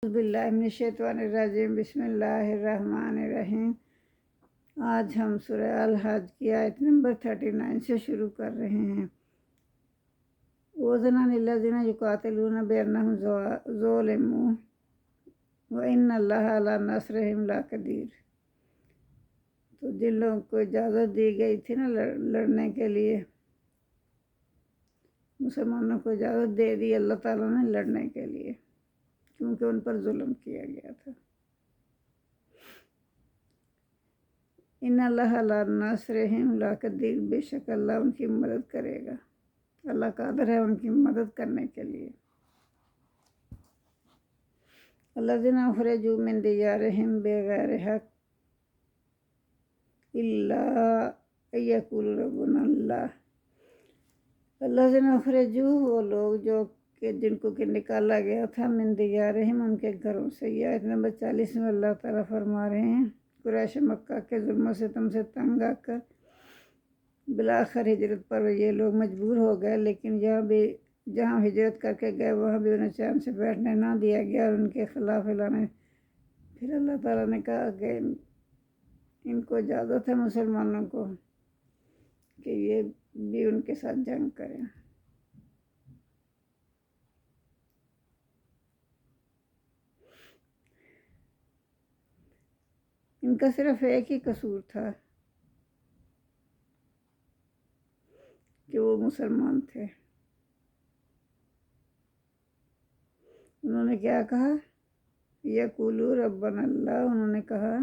اعوذ باللہ من الشیطان الرجیم بسم اللہ الرحمن الرحیم۔ آج ہم سورہ الحج کی آیت نمبر 39 سے شروع کر رہے ہیں۔ وَأُذِنَ لِلَّذِينَ يُقَاتِلُونَ بِأَنَّهُمْ ظُلِمُوا وَإِنَّ اللَّهَ عَلَىٰ نَصْرِهِمْ لَقَدِيرٌ۔ تو جن لوگوں کو اجازت دی گئی تھی نا لڑنے کے لیے، مسلمانوں کو اجازت دے دی اللہ تعالیٰ نے لڑنے کے لیے، کیونکہ ان پر ظلم کیا گیا تھا۔ ان اللہ علیٰ نصرہم لقدیر، بے شک اللہ ان کی مدد کرے گا، اللہ قادر ہے ان کی مدد کرنے کے لیے۔ الذین اخرجوا من دیارہم بغیر حق الا ان یقولوا ربنا اللہ۔ الذین اخرجوا، وہ لوگ جو کہ جن کو کہ نکالا گیا تھا، من دیارہم، ان کے گھروں سے۔ یہ آیت نمبر 40 میں اللہ تعالیٰ فرما رہے ہیں، قریش مکہ کے ظلم و ستم سے تنگ آ کر بالآخر ہجرت پر یہ لوگ مجبور ہو گئے، لیکن جہاں ہجرت کر کے گئے وہاں بھی انہیں چین سے بیٹھنے نہ دیا گیا اور ان کے خلاف اعلانے۔ پھر اللہ تعالیٰ نے کہا کہ ان کو اجازت ہے مسلمانوں کو کہ یہ بھی ان کے ساتھ جنگ کریں۔ ان کا صرف ایک ہی قصور تھا کہ وہ مسلمان تھے۔ انہوں نے کیا کہا؟ یقولوا ربنا اللہ، انہوں نے کہا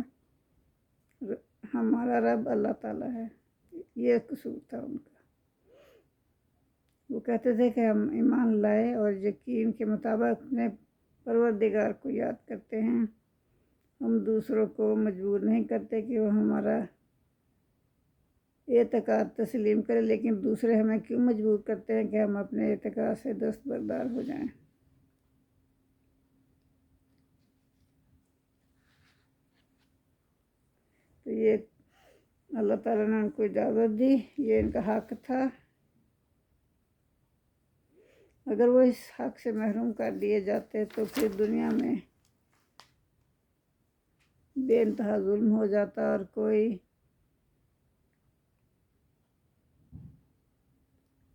ہمارا رب اللہ تعالیٰ ہے۔ یہ قصور تھا ان کا۔ وہ کہتے تھے کہ ہم ایمان لائے اور یقین کے مطابق اپنے پروردگار کو یاد کرتے ہیں، ہم دوسروں کو مجبور نہیں کرتے کہ وہ ہمارا اعتقاد تسلیم کرے، لیکن دوسرے ہمیں کیوں مجبور کرتے ہیں کہ ہم اپنے اعتقاد سے دستبردار ہو جائیں۔ تو یہ اللہ تعالیٰ نے ان کو اجازت دی، یہ ان کا حق تھا۔ اگر وہ اس حق سے محروم کر دیے جاتے تو پھر دنیا میں بے انتہا ظلم ہو جاتا اور کوئی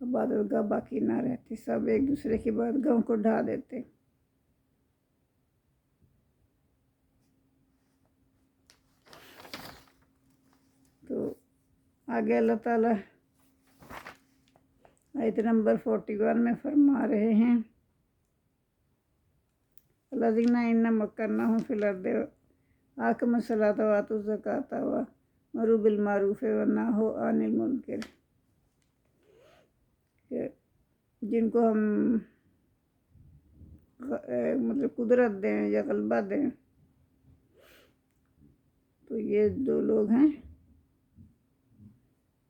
عبادت گاہ باقی نہ رہتی، سب ایک دوسرے کی عبادت گاہوں کو ڈھا دیتے۔ تو آگے اللہ تعالیٰ آیت نمبر 41 میں فرما رہے ہیں، الذین ان مکناہم فی الارض اقاموا الصلاۃ وآتوا الزکاۃ وامروا بالمعروف ونہوا عن المنکر، جن کو ہم مطلب قدرت دیں یا غلبہ دیں، تو یہ دو لوگ ہیں،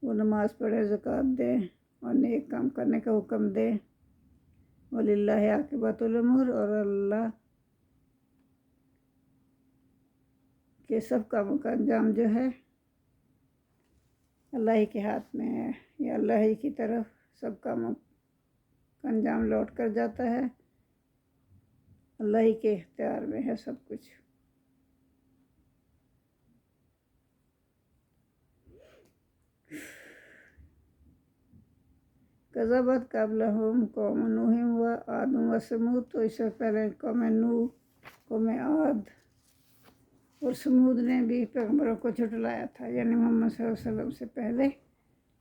وہ نماز پڑھیں، زکوٰۃ دیں اور نیک کام کرنے کا حکم دیں۔ وَلِلَّهِ عَاقِبَةُ الْأُمُورِ، اور اللہ کے سب کاموں کا انجام جو ہے اللہ ہی کے ہاتھ میں ہے، یا اللہ ہی کی طرف سب کاموں کا انجام لوٹ کر جاتا ہے، اللہ ہی کے اختیار میں ہے سب کچھ۔ کذبت قبلہم قوم نوح وعاد وثمود، تو اس سے پہلے قوم نوح، قوم عاد اور سمود نے بھی پیغمبروں کو جھٹلایا تھا، یعنی محمد صلی اللہ علیہ وسلم سے پہلے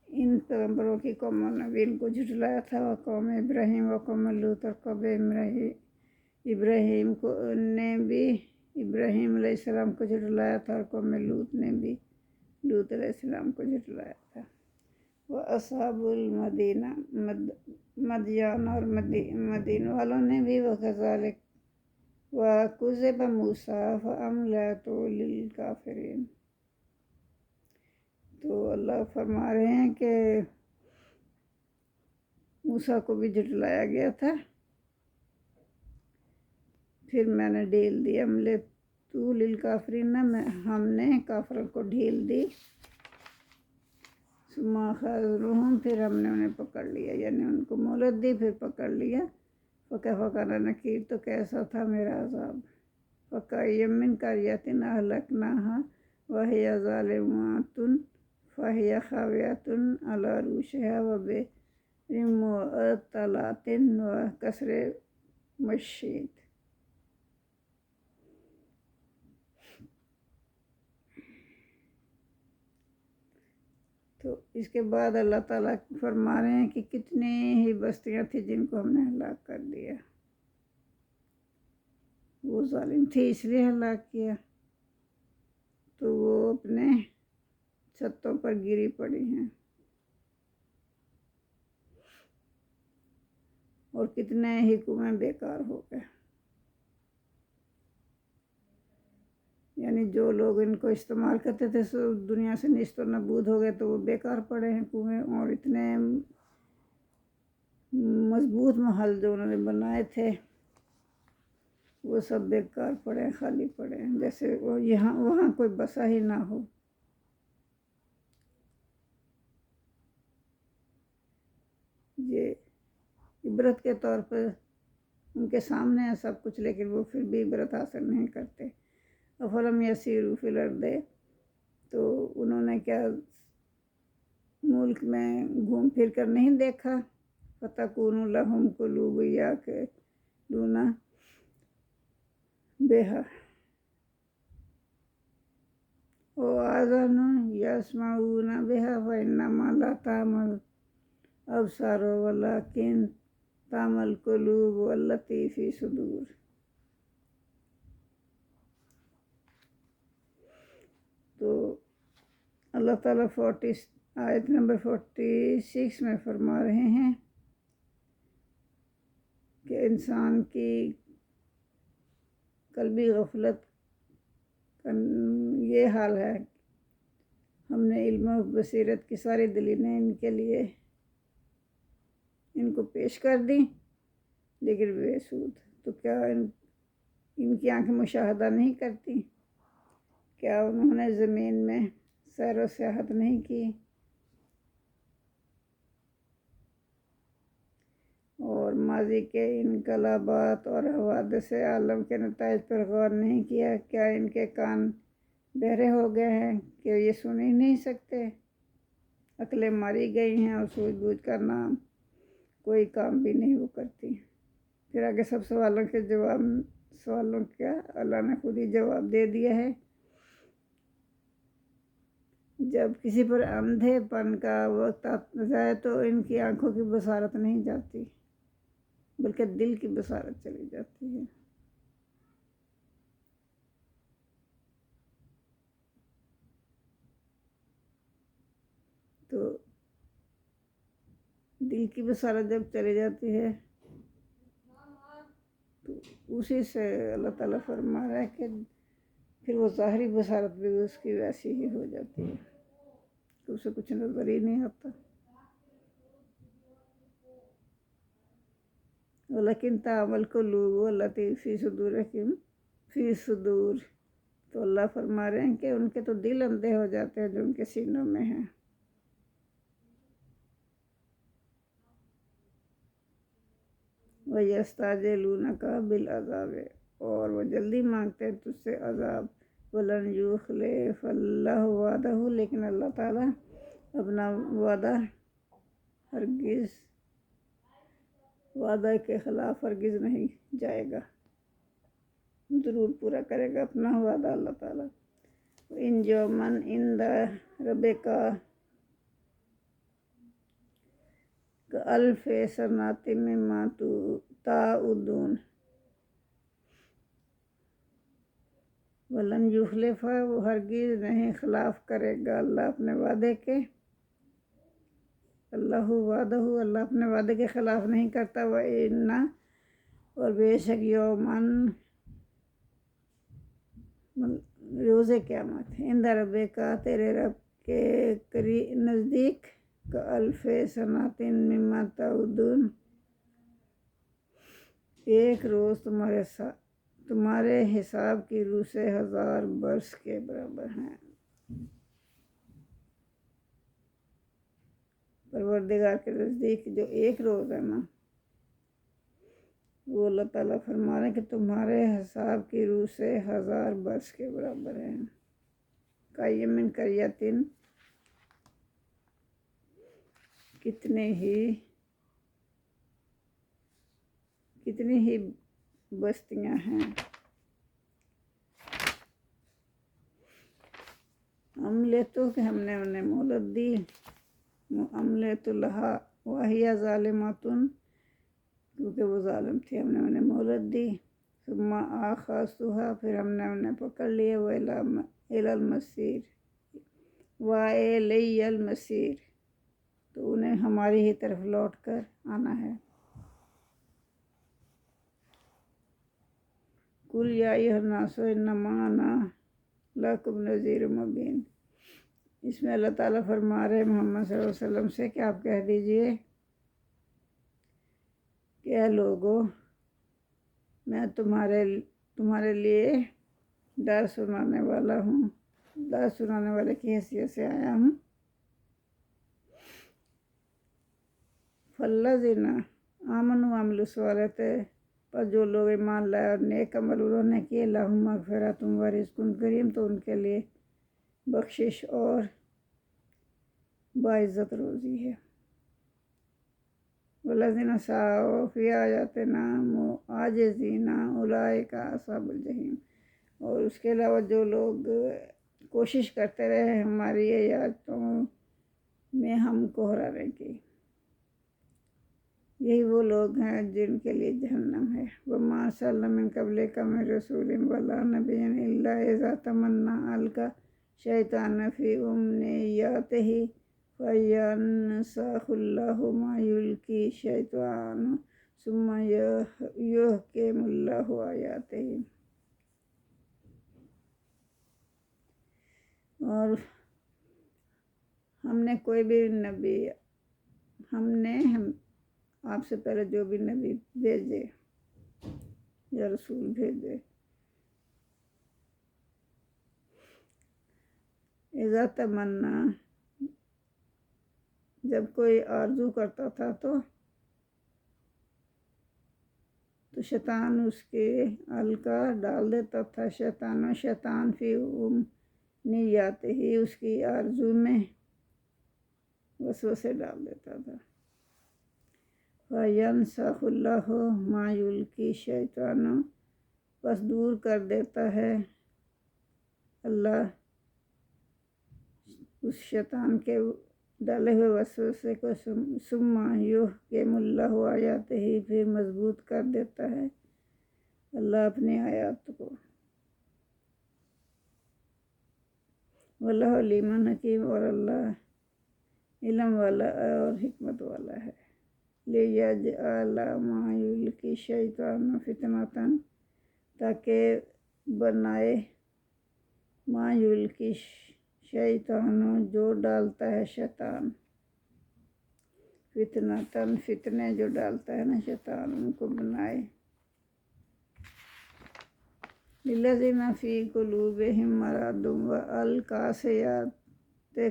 ان پیغمبروں کی قوموں نے بھی ان کو جھٹلایا تھا۔ وقوم ابراہیم وقوم لوط، اور قوم ابراہیم نے بھی ابراہیم علیہ السلام کو جھٹلایا تھا، اور قوم لوط نے بھی لوط علیہ السلام کو جھٹلایا تھا۔ وَأَصْحَابُ الْمَدِينَةِ، مدین اور مدین والوں نے بھی وَكَذَلِكَ وَكُذِّبَ مُوسَىٰ فَأَمْلَيْتُ لِلْكَافِرِينَ۔ تو اللہ فرما رہے ہیں کہ موسیٰ کو بھی جھٹلایا گیا تھا، پھر میں نے ڈھیل دی، أَمْلَيْتُ لِلْكَافِرِينَ، ہم نے کافروں کو ڈھیل دی۔ ثم أخذناهم، پھر ہم نے انہیں پکڑ لیا، یعنی ان کو مہلت دی پھر پکڑ لیا۔ فکیف کان نکیر، تو کیسا تھا میرا عذاب۔ وَكَأَيٍّ مِّن قَرْيَةٍ أَهْلَكْنَاهَا وَهِيَ ظَالِمَةٌ فَهِيَ خَاوِيَةٌ عَلَىٰ عُرُوشِهَا وَبِئْرٍ مُّعَطَّلَةٍ وَقَصْرٍ مَشِيدٍ۔ تو اس کے بعد اللہ تعالیٰ فرما رہے ہیں کہ کتنی ہی بستیاں تھیں جن کو ہم نے ہلاک کر دیا۔ وہ ظالم تھی اس لیے ہلاک کیا، تو وہ اپنے چھتوں پر گری پڑی ہیں، اور کتنے ہی کنویں بیکار ہو گئے۔ یعنی جو لوگ ان کو استعمال کرتے تھے سو دنیا سے نیست و نابود ہو گئے، تو وہ بیکار پڑے ہیں کنویں، اور اتنے مضبوط محل جو انہوں نے بنائے تھے وہ سب بیکار پڑے ہیں، خالی پڑے ہیں، جیسے وہ وہاں کوئی بسا ہی نہ ہو۔ یہ عبرت کے طور پر ان کے سامنے ہے سب کچھ، لیکن وہ پھر بھی عبرت حاصل نہیں کرتے۔ افلم یسیروا فی الارض، تو انہوں نے کیا ملک میں گھوم پھر کر نہیں دیکھا؟ فتکون لہم قلوب یعقلون بہا وآذان یسمعون بہا فإنما لا تعمل الابصار ولکن تعمل القلوب التی فی صدور۔ تو اللہ تعالیٰ آیت نمبر 46 میں فرما رہے ہیں کہ انسان کی قلبی غفلت کا یہ حال ہے، ہم نے علم و بصیرت کی ساری دلیلیں ان کے لیے ان کو پیش کر دیں، لیکن بے سود۔ تو کیا ان کی آنکھیں مشاہدہ نہیں کرتی؟ کیا انہوں نے زمین میں سیر و سیاحت نہیں کی، اور ماضی کے انقلابات اور حوادث عالم کے نتائج پر غور نہیں کیا؟ کیا ان کے کان بہرے ہو گئے ہیں کہ یہ سن ہی نہیں سکتے؟ عقلیں ماری گئی ہیں اور سوجھ بوجھ کا نام کوئی کام بھی نہیں وہ کرتی۔ پھر آگے سب سوالوں کا اللہ نے خود ہی جواب دے دیا ہے۔ جب کسی پر اندھے پن کا وقت آ جائے تو ان کی آنکھوں کی بصارت نہیں جاتی، بلکہ دل کی بصارت چلی جاتی ہے۔ تو دل کی بصارت جب چلی جاتی ہے تو اسی سے اللہ تعالیٰ فرما رہا ہے کہ پھر وہ ظاہری بصارت بھی اس کی ویسی ہی ہو جاتی ہے کہ اسے کچھ نظر ہی نہیں آتا۔ ولیکن تعمل القلوب التی فی صدورہم فی صدور، تو اللہ فرما رہے ہیں کہ ان کے تو دل اندھے ہو جاتے ہیں جو ان کے سینوں میں ہیں۔ وَيَسْتَعْجِلُونَكَ بِالْعَذَابِ، اور وہ جلدی مانگتے ہیں تجھ سے عذاب۔ وَلَنْ يُخْلِفَ اللَّهُ وَعْدَهُ، لیکن اللہ تعالیٰ اپنا وعدہ کے خلاف ہرگز نہیں جائے گا، ضرور پورا کرے گا اپنا وعدہ اللہ تعالیٰ۔ ان یومن عند ربک کألف سنۃ مما تعدون۔ ولن یخلف، وہ ہرگز نہیں خلاف کرے گا اللہ اپنے وعدے کے۔ اللہ وعدہ، اللہ اپنے وعدے کے خلاف نہیں کرتا۔ وَإِنَّ، اور بے شک یومن روز قیامت، عند ربک، تیرے رب کے نزدیک، کألف سنۃ مما تعدون، ایک روز تمہارے حساب کی روح سے 1000 برس کے برابر ہیں۔ پروردگار کے نزدیک جو ایک روز ہے نا، وہ اللہ تعالیٰ فرما رہے ہیں کہ تمہارے حساب کی روح سے 1000 برس کے برابر ہیں۔ قیم من قریتن، کتنی ہی بستیاں ہیں۔ عملے تو کہ ہم نے انہیں مہلت دی، عملے تو لہا واہیا ظالماتن، کیونکہ وہ ظالم تھی، ہم نے انہیں مہلت دی۔ ثم آخذتها، پھر ہم نے انہیں پکڑ لیا، وإلی المصیر، وإلی المصیر، تو انہیں ہماری ہی طرف لوٹ کر آنا ہے۔ قل یا ایھا الناس انما انا لکم نذیر مبین، اس میں اللہ تعالیٰ فرما رہے محمد صلی اللہ علیہ وسلم سے کہ آپ کہہ دیجئے کہ اے لوگو، میں تمہارے لیے ڈر سنانے والا ہوں، ڈر سنانے والے کی حیثیت سے آیا ہوں۔ فالذین آمنوا وعملوا الصالحات، پر جو لوگ ایمان لائے اور نیک عمل انہوں نے کیے، لہم مغفرۃ ورزق کریم، تو ان کے لیے بخشش اور باعزت روزی ہے۔ والذین سعوا فی آیاتنا معاجزین اولئک اصحاب الجحیم، اور اس کے علاوہ جو لوگ کوشش کرتے رہے ہماری آیاتوں میں ہم کو ہرانے کی، یہی وہ لوگ ہیں جن کے لیے جہنم ہے۔ وما ارسلنا من قبلک من رسول ولا نبی الا اذا تمنی القی الشیطان فی امنیتہ فینسخ اللہ ما یلقی الشیطان ثم یحکم اللہ آیاتہ۔ اور ہم نے کوئی بھی نبی، ہم آپ سے پہلے جو بھی نبی بھیجے یا رسول بھیجے، اذا تمنا، جب کوئی آرزو کرتا تھا تو شیطان اس کے القا ڈال دیتا تھا، شیطان فی امنیات ہی، اس کی آرزو میں وسوسے ڈال دیتا تھا۔ فینسخ اللہ ما یلقی الشیطان، بس دور کر دیتا ہے اللہ اس شیطان کے ڈالے ہوئے وسوسے کو، ثم یحکم اللہ آیاتہ، پھر مضبوط کر دیتا ہے اللہ اپنی آیات کو۔ واللہ علیم حکیم، اور اللہ علم والا اور حکمت والا ہے۔ لیجعل ما یلقی الشیطان فتنۃ، تاکہ بنائے ما یلقی الشیطان، جو ڈالتا ہے شیطان، فتنۃ، فتنے جو ڈالتا ہے نا شیطان، ان کو بنائے۔ للذین فی قلوبہم مرض والقاسیۃ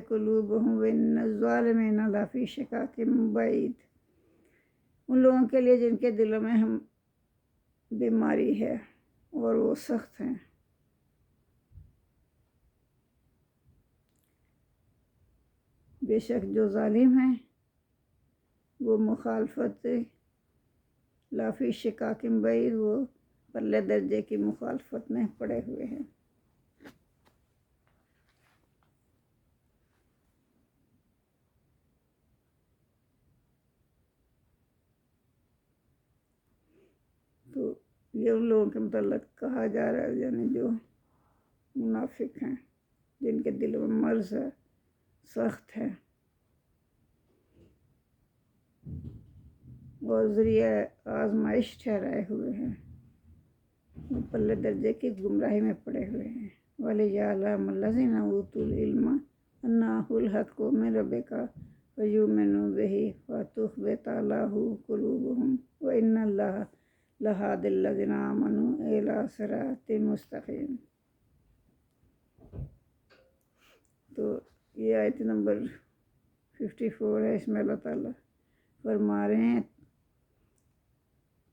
قلوبہم وان الظالمین لفی شقاق بعید، ان لوگوں کے لیے جن کے دلوں میں بیماری ہے اور وہ سخت ہیں۔ بے شک جو ظالم ہیں وہ مخالفت، لافی شقاق بعید، وہ پرلے درجے کی مخالفت میں پڑے ہوئے ہیں۔ تو یہ ان لوگوں کے متعلق کہا جا رہا ہے، یعنی جو منافق ہیں، جن کے دلوں میں مرض ہے، سخت ہے، اور ذریعہ آزمائش ٹھہرائے ہوئے ہیں، وہ پلے درجے کی گمراہی میں پڑے ہوئے ہیں۔ وَلِيَعْلَمَ الَّذِينَ أُوتُوا الْعِلْمَ أَنَّهُ الْحَقُّ مِن رَّبِّكَ فَيُؤْمِنُوا بِهِ فَتُخْبِتَ لَهُ قُلُوبُهُمْ وَإِنَّ اللَّهَ لَهَادِ الَّذِينَ آمَنُوا إِلَىٰ صِرَاطٍ مُّسْتَقِيمٍ۔ تو یہ آیت نمبر 54 ہے، اس میں اللہ تعالیٰ فرما رہے ہیں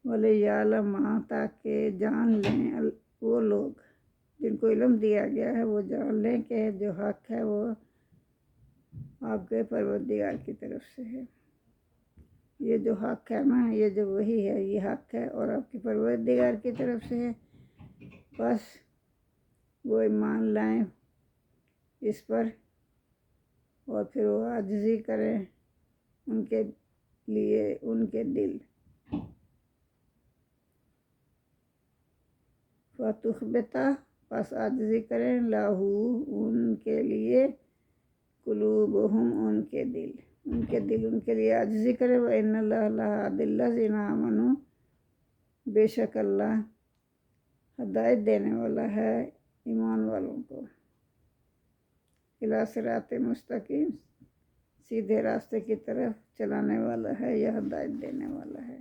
وَلِيَعْلَمَ تاکہ جان لیں وہ لوگ جن کو علم دیا گیا ہے، وہ جان لیں کہ جو حق ہے وہ آپ کے پروردگار کی طرف سے ہے۔ یہ جو حق ہے نا، یہ جو وہی ہے، یہ حق ہے اور آپ کے پروردگار کی طرف سے ہے۔ بس وہ ایمان لائیں اس پر اور پھر وہ عاجزی کریں ان کے لیے، ان کے دل فَتُخْبِتَ پس عاجزی کریں لَہُ ان کے لیے قُلُوبُہُم ان کے دل ان کے لیے عاجزی کریں۔ وَإِنَّ اللَّهَ لَهَادِ الَّذِينَ آمَنُوا بے شک اللہ ہدایت دینے والا ہے ایمان والوں کو اِلیٰ صراط مستقیم، سیدھے راستے کی طرف چلانے والا ہے یا ہدایت دینے والا ہے۔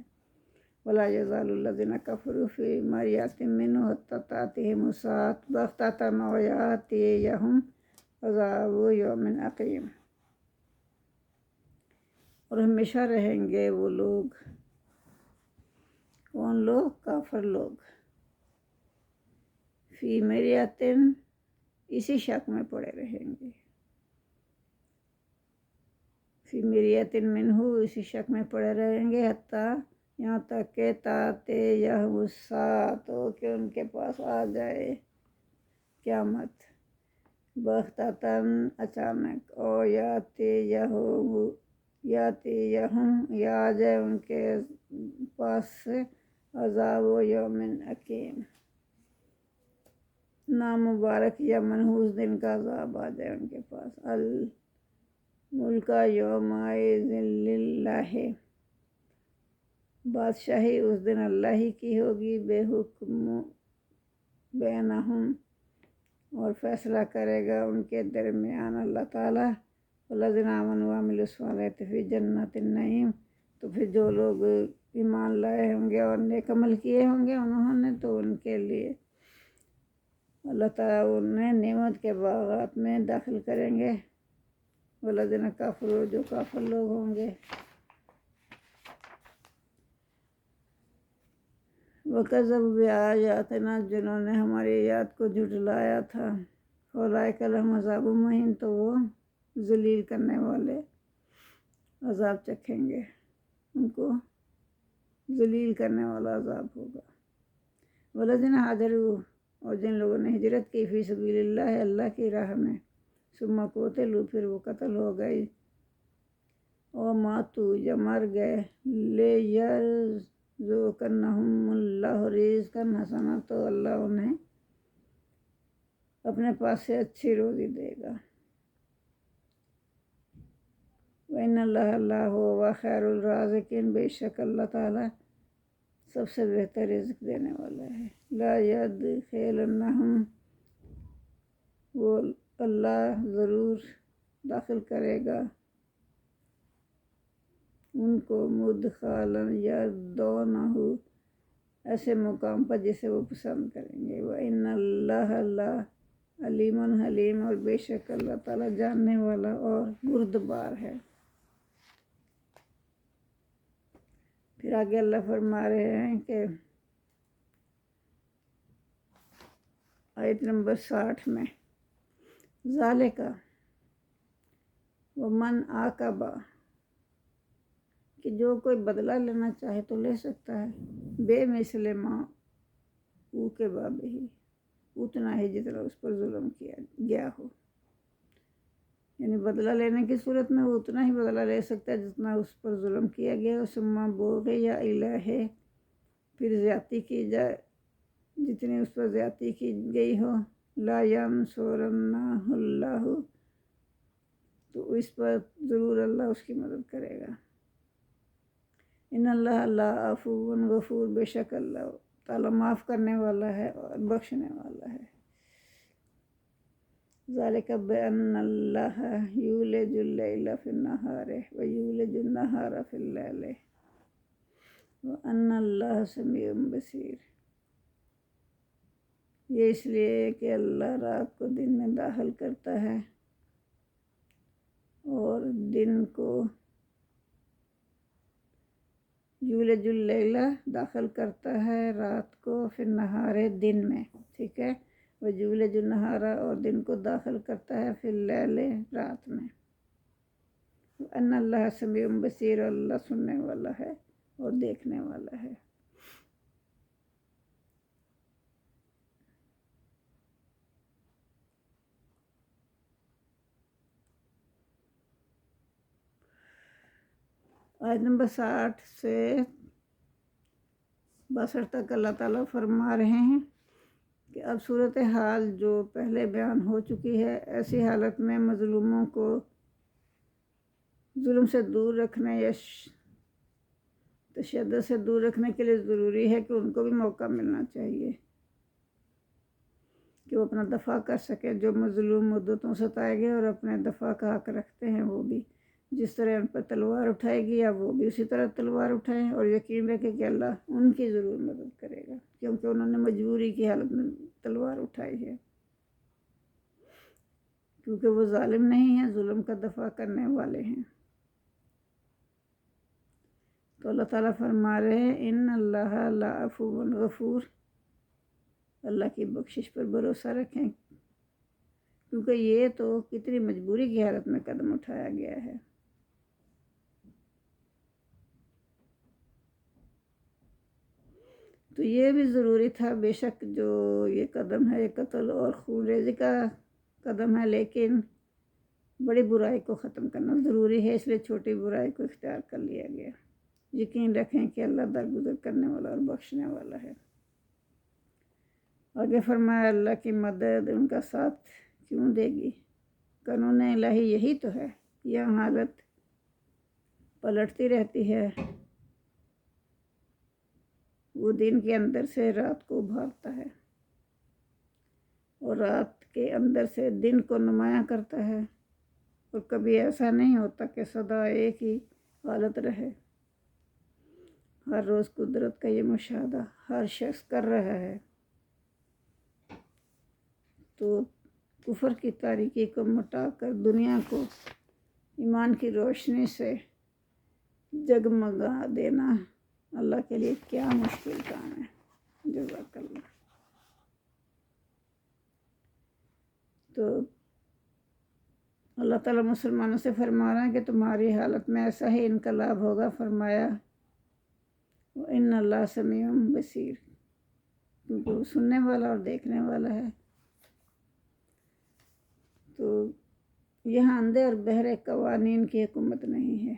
وَلَا يَزَالُ الَّذِينَ كَفَرُوا فِي مِرْيَةٍ مِّنْهُ حَتَّىٰ تَأْتِيَهُمُ السَّاعَةُ بَغْتَةً أَوْ يَأْتِيَهُمْ عَذَابُ يَوْمٍ عَقِيمٍ۔ اور ہمیشہ رہیں گے وہ لوگ، کون لوگ؟ کافر لوگ، فی مریتن اسی شک میں پڑے رہیں گے، فی مریتن منہ اسی شک میں پڑے رہیں گے، حتیٰ یہاں تک کہ تاتے یہم الساعۃ کہ ان کے پاس آ جائے قیامت، بغتتاً اچانک، اور یاتی یہم یا آ جائے ان کے پاس سے عذاب یومن عقیم، نامبارک یا منحوس دن کا عذاب آ جائے ان کے پاس۔ الملک یومئذ للہ بادشاہی اس دن اللہ ہی کی ہوگی، بے حکم بینہم اور فیصلہ کرے گا ان کے درمیان اللہ تعالیٰ۔ والذین آمنوا وعملوا الصالحات فی جنات النعیم، تو پھر جو لوگ ایمان لائے ہوں گے اور نیک عمل کیے ہوں گے انہوں نے، تو ان کے لیے اللہ تعالیٰ انہیں نعمت کے باغات میں داخل کریں گے۔ والذین کفروا جو کافر لوگ ہوں گے، وَكَذَّبُوا بِآیاتِنَا جنہوں نے ہماری آیات کو جھٹلایا تھا، اولئک لہم عذاب مہین تو وہ ذلیل کرنے والے عذاب چکھیں گے، ان کو ذلیل کرنے والا عذاب ہوگا۔ والذین ہاجروا اور جن لوگوں نے ہجرت کی، فی سبیل اللہ اللہ کی راہ میں، ثم قتلوا پھر وہ قتل ہو گئے، اور ماتوا یا مر گئے، لیرزقنہم اللہ رزقا حسنا تو اللہ انہیں اپنے پاس سے اچھی روزی دے گا۔ وَإِنَّ اللَّهَ اللہ هُوَ خَيْرُ الرَّازِقِينَ بے شک اللہ تعالیٰ سب سے بہتر رزق دینے والا ہے۔ لا يدخلنہم وہ اللہ ضرور داخل کرے گا ان کو، مدخلا یردونہ ایسے مقام پر جسے وہ پسند کریں گے۔ وَإِنَّ اللَّهَ اللہ علیم حلیم اور بے شک اللہ تعالیٰ جاننے والا اور بردبار ہے۔ پھر آگے اللہ فرما رہے ہیں کہ آیت نمبر 60 میں، ذالک ومن عاقب کہ جو کوئی بدلہ لینا چاہے تو لے سکتا ہے، بے مثل ما عوقب بہ اتنا ہی جتنا اس پر ظلم کیا گیا ہو، یعنی بدلہ لینے کی صورت میں وہ اتنا ہی بدلہ لے سکتا ہے جتنا اس پر ظلم کیا گیا ہو۔ ثم بغی الیہ پھر زیادتی کی جائے جتنی اس پر زیادتی کی گئی ہو، لا ینصرنہ اللہ تو اس پر ضرور اللہ اس کی مدد کرے گا۔ ان اللہ اللہ عفو غفور بے شک اللہ تعالیٰ معاف کرنے والا ہے اور بخشنے والا ہے۔ ذالک بأن اللہ یولج اللیل فی النہار ویولج النہار فی اللیل وان اللہ سمیع بصیر، یہ اس لیے کہ اللہ رات کو دن میں داخل کرتا ہے اور دن کو یولج اللیلہ داخل کرتا ہے رات کو فی النہار دن میں، ٹھیک ہے، ویولج النہار اور دن کو داخل کرتا ہے فی اللیل رات میں، ان اللہ سمیع بصیر، اللہ سننے والا ہے اور دیکھنے والا ہے۔ آیت نمبر 60 سے 62 تک اللہ تعالیٰ فرما رہے ہیں کہ اب صورتحال جو پہلے بیان ہو چکی ہے، ایسی حالت میں مظلوموں کو ظلم سے دور رکھنے یا تشدد سے دور رکھنے کے لیے ضروری ہے کہ ان کو بھی موقع ملنا چاہیے کہ وہ اپنا دفاع کر سکے۔ جو مظلوم مدتوں ستائے گئے اور اپنے دفاع کا حق رکھتے ہیں، وہ بھی جس طرح ان پر تلوار اٹھائے گی یا وہ بھی اسی طرح تلوار اٹھائیں، اور یقین رکھے کہ اللہ ان کی ضرور مدد کرے گا، کیونکہ انہوں نے مجبوری کی حالت میں تلوار اٹھائی ہے، کیونکہ وہ ظالم نہیں ہیں، ظلم کا دفاع کرنے والے ہیں۔ تو اللہ تعالیٰ فرما رہے ہیں ان اللہ لعفو غفور، اللہ کی بخشش پر بھروسہ رکھیں، کیونکہ یہ تو کتنی مجبوری کی حالت میں قدم اٹھایا گیا ہے۔ تو یہ بھی ضروری تھا، بے شک جو یہ قدم ہے یہ قتل اور خون ریزی کا قدم ہے، لیکن بڑی برائی کو ختم کرنا ضروری ہے، اس لیے چھوٹی برائی کو اختیار کر لیا گیا۔ یقین رکھیں کہ اللہ درگزر کرنے والا اور بخشنے والا ہے۔ آگے فرمایا اللہ کی مدد ان کا ساتھ کیوں دے گی، قانون الہی یہی تو ہے، یہ حالت پلٹتی رہتی ہے، وہ دن کے اندر سے رات کو ابھارتا ہے اور رات کے اندر سے دن کو نمایاں کرتا ہے، اور کبھی ایسا نہیں ہوتا کہ سدا ایک ہی حالت رہے۔ ہر روز قدرت کا یہ مشاہدہ ہر شخص کر رہا ہے، تو کفر کی تاریکی کو مٹا کر دنیا کو ایمان کی روشنی سے جگمگا دینا اللہ کے لیے کیا مشکل کام ہے۔ جزاک اللہ۔ تو اللہ تعالیٰ مسلمانوں سے فرما رہا ہے کہ تمہاری حالت میں ایسا ہی انقلاب ہوگا، فرمایا ان اللہ سمیع بصیر، کیونکہ وہ سننے والا اور دیکھنے والا ہے۔ تو یہاں اندھے اور بہرے قوانین کی حکومت نہیں ہے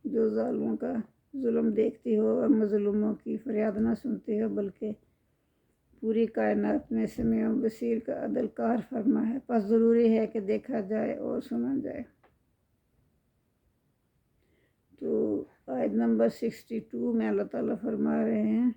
جو ظالموں کا ظلم دیکھتی ہو اور مظلوموں کی فریاد نہ سنتی ہو، بلکہ پوری کائنات میں سمیع و بصیر کا عدل کار فرما ہے، پس ضروری ہے کہ دیکھا جائے اور سنا جائے۔ تو آیت نمبر 62 میں اللہ تعالیٰ فرما رہے ہیں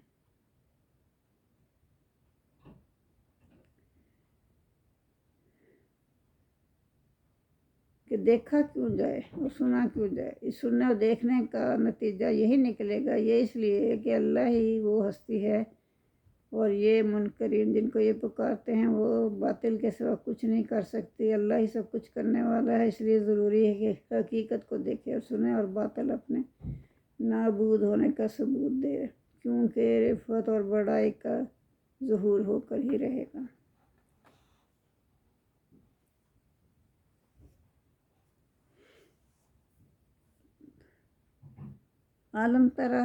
کہ دیکھا کیوں جائے اور سنا کیوں جائے، اس سننے اور دیکھنے کا نتیجہ یہی نکلے گا، یہ اس لیے کہ اللہ ہی وہ ہستی ہے، اور یہ منکرین جن کو یہ پکارتے ہیں وہ باطل کے سوا کچھ نہیں کر سکتی، اللہ ہی سب کچھ کرنے والا ہے، اس لیے ضروری ہے کہ حقیقت کو دیکھے اور سنے اور باطل اپنے نابود ہونے کا ثبوت دے، کیونکہ رفعت اور بڑائی کا ظہور ہو کر ہی رہے گا۔ عالم ترى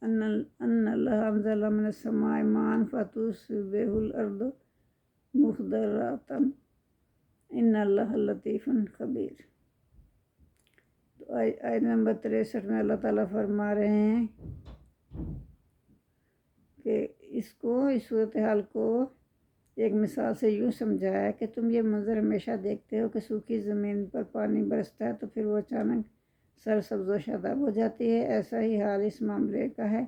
ان اللہ انزل من السماء ماء فتصبح الارض مخضرة ان اللہ لطیف خبیر۔ تو آیت نمبر 63 میں اللہ تعالیٰ فرما رہے ہیں کہ اس صورتحال کو ایک مثال سے یوں سمجھایا کہ تم یہ منظر ہمیشہ دیکھتے ہو کہ سوکھی زمین پر پانی برستا ہے تو پھر وہ اچانک سرسبز و شاداب ہو جاتی ہے، ایسا ہی حال اس معاملے کا ہے۔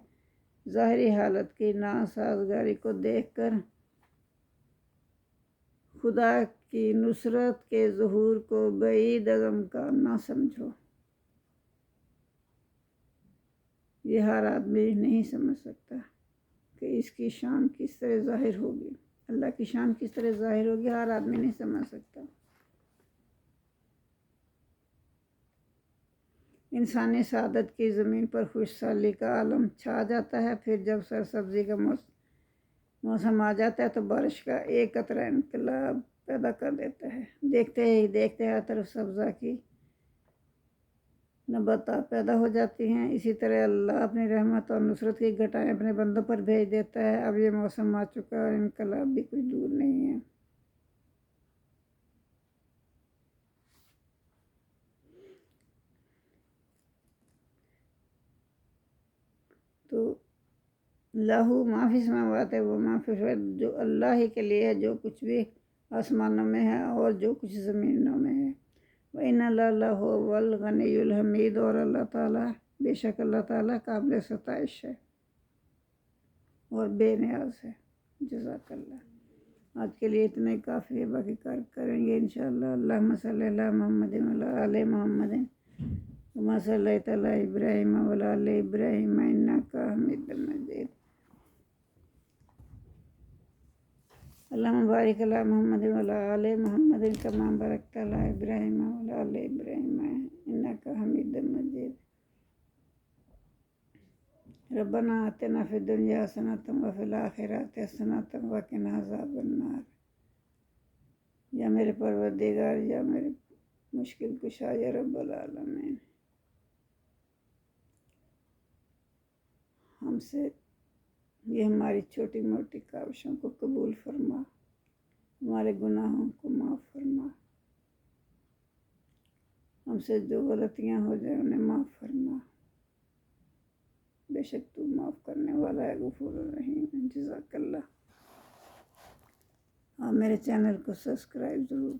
ظاہری حالت کی ناسازگاری کو دیکھ کر خدا کی نصرت کے ظہور کو بعید ازم کا نہ سمجھو، یہ ہر آدمی نہیں سمجھ سکتا کہ اس کی شان کس طرح ظاہر ہوگی، اللہ کی شان کس طرح ظاہر ہوگی، ہر آدمی نہیں سمجھ سکتا۔ انسانی سعادت کی زمین پر خوشحالی کا عالم چھا جاتا ہے۔ پھر جب سرسبزی کا موسم آ جاتا ہے تو بارش کا ایک قطرہ انقلاب پیدا کر دیتا ہے۔ دیکھتے ہی دیکھتے ہر طرف سبزہ کی نباتات پیدا ہو جاتی ہیں۔ اسی طرح اللہ اپنی رحمت اور نصرت کی گھٹائیں اپنے بندوں پر بھیج دیتا ہے۔ اب یہ موسم آ چکا ہے اور انقلاب بھی کچھ دور نہیں ہے۔ تو لہو ما فی السماوات و ما فی الارض، جو اللہ ہی کے لیے ہے جو کچھ بھی آسمانوں میں ہے اور جو کچھ زمینوں میں ہے۔ وَإِنَّ اللَّهَ لَهُوَ الْغَنِيُّ الْحَمِيدُ، اور اللہ تعالیٰ بے شک اللہ تعالیٰ قابل ستائش ہے اور بے نیاز ہے۔ جزاک اللہ۔ آج کے لیے اتنا ہی کافی ہے، باقی کریں گے انشاءاللہ۔ اللہم صلی علی محمد وعلی آل محمد کما صلیت علی ابراہیم وعلی آل ابراہیم انک حمید مجید۔ اللہم بارک علی محمد وعلی آل محمد کما بارکت علی ابراہیم وعلی آل ابراہیم انک حمید مجید۔ ربنا آتنا فی الدنیا حسنۃ وفی الآخرۃ حسنۃ وقنا عذاب النار۔ یا میرے پروردگار، یا میرے مشکل کشا، یا رب العالمین، ہم سے یہ ہماری چھوٹی موٹی کاوشوں کو قبول فرما، ہمارے گناہوں کو معاف فرما، ہم سے جو غلطیاں ہو جائیں انہیں معاف فرما۔ بے شک تو معاف کرنے والا ہے، غفور الرحیم ہے۔ جزاک اللہ۔ اور میرے چینل کو سبسکرائب ضرور